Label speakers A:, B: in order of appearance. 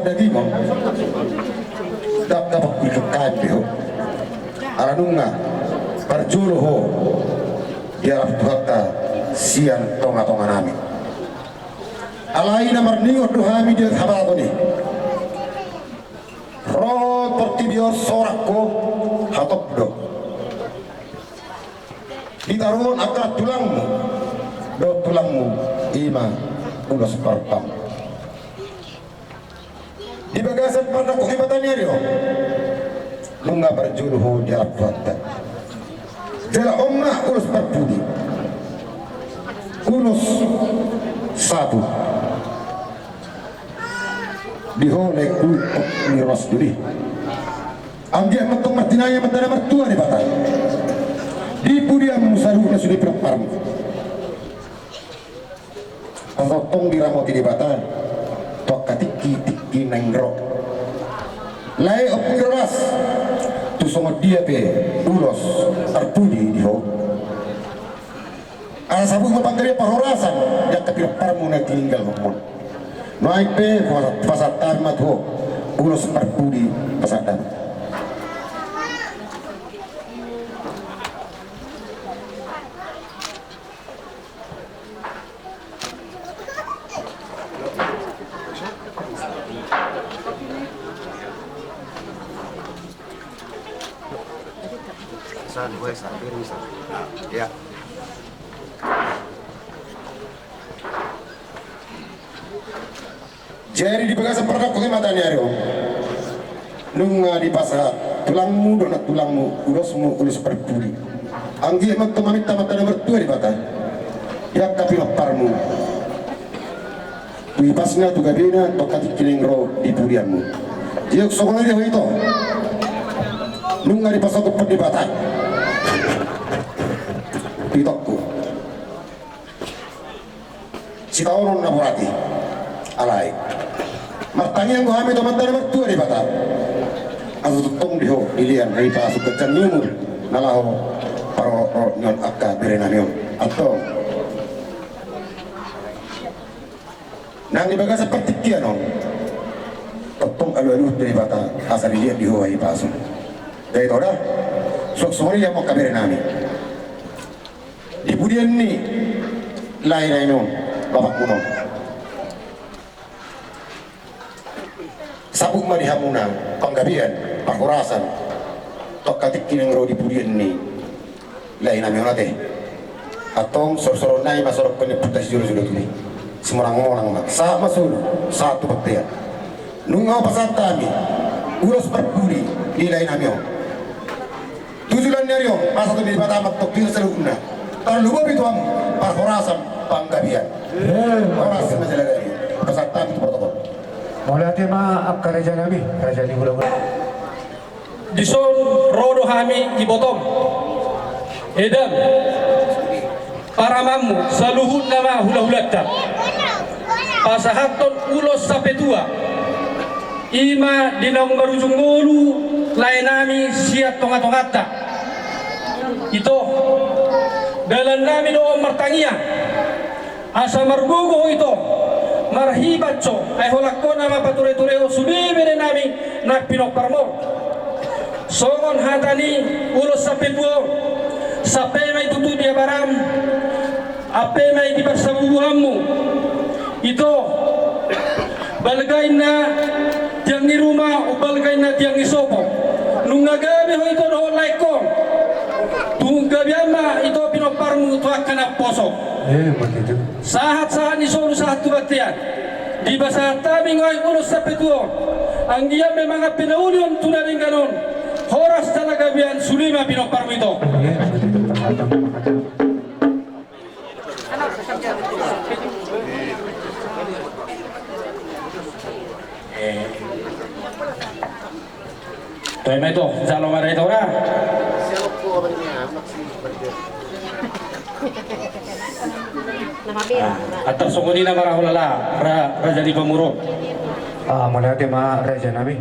A: daging mo. Dapat ikakain ho. Aranunga parjulo ho. Diarap tuhata sian tonga-tonga nami. Alai na marningo duhami dia habado ni. Ro tertibio sorak ko hatop do. Ditaruhon akar tulangmu. Do tulangmu ima ulos parpam. Di bagasan pada kuhibatannya rio. Nunga berjuluh diarap tuhata. Jala omna ulos parpudi. Ulos satu. Dihole untuk miras duli. Anggia mentung martinanya mentara mertua di batal. Di pudiam musaruhnya sudah perparm. Atau tong diramoti di batal. Tok katiki nengrok. Lai opiras. Tu songo dia pe ulos terpudi di ho. Ala sabu mapangkari pahorasan yang kapirparmu na tinggal ngomong. Naik pe pasar tamat ho ulos terpudi pasar tamat. Ya. Jadi di bagasan pernah kuhimatannya rio. Nunga di pasar tulangmu donat tulangmu urusmu ulus perpudi. Anggi emang temamit tamatana mertua di batal. Ya kapi parmu. Wipasnya tu gabina tokati kilingro di pudianmu. Dia sokongan dia itu. Nunga di pasar kupet di batal. Pitokku. Si taonon naburati. Alai. Martangi yang guhami teman-teman mertua di batal. Aku tutong diho ilian hari pasuk kecan nyumur nalaho paro nyon akka berenamion atau nang di bagas seperti kia non tutong alu-alu dari batal asal dilihat diho hari pasuk dari toda sok sore yang mau kaberenami di budian ni lain non bapak kuno sabuk mah dihamuna panggabian pakurasan tok katik kineng di pudian ni lain namanya teh atong sor-soro nai masorok penyebut juru-juru ini semorang-morang mak sama sulu satu baktian nungau pasal kami ulos perpudi di lain namanya tujuan nyariong pasal di batamat tok kira selugna terlupa itu am pakurasan panggabian pakurasan masalah lagi pasal kami itu protokol.
B: Mulai tema ab kerja nabi kerja di bulan
C: Dison rodo hami ibotong edam paramamu saluhun nama hula-hulata pasahaton ulos sampai tua ima dinang marujung ngolu lainami siat tonga-tongata itu dalam nami doa martangia asa margugo itu marhibat co ay holakko nama pature-ture o subibere nami nak pinokparmo songon hatani ulos sampai buo sampai may tutu dia baram ape may di persabubuhanmu itu balgay na diang ni rumah o balgay na diang isopo nung nagabi ho ito doon like ko tung gabiama ito pinokparmo tuwak ka na poso sahat-sahat ni solo sahat tubatian di basa tabi ngay ulos sa petuo ang dia memang pinaulion tunaring ganon horas talaga biyan sulima pinokparmo ito Toy may ito, salo nga rin ito na at tersungguh na marahulala ra jadi pemurut
B: mulai tema kerja nabi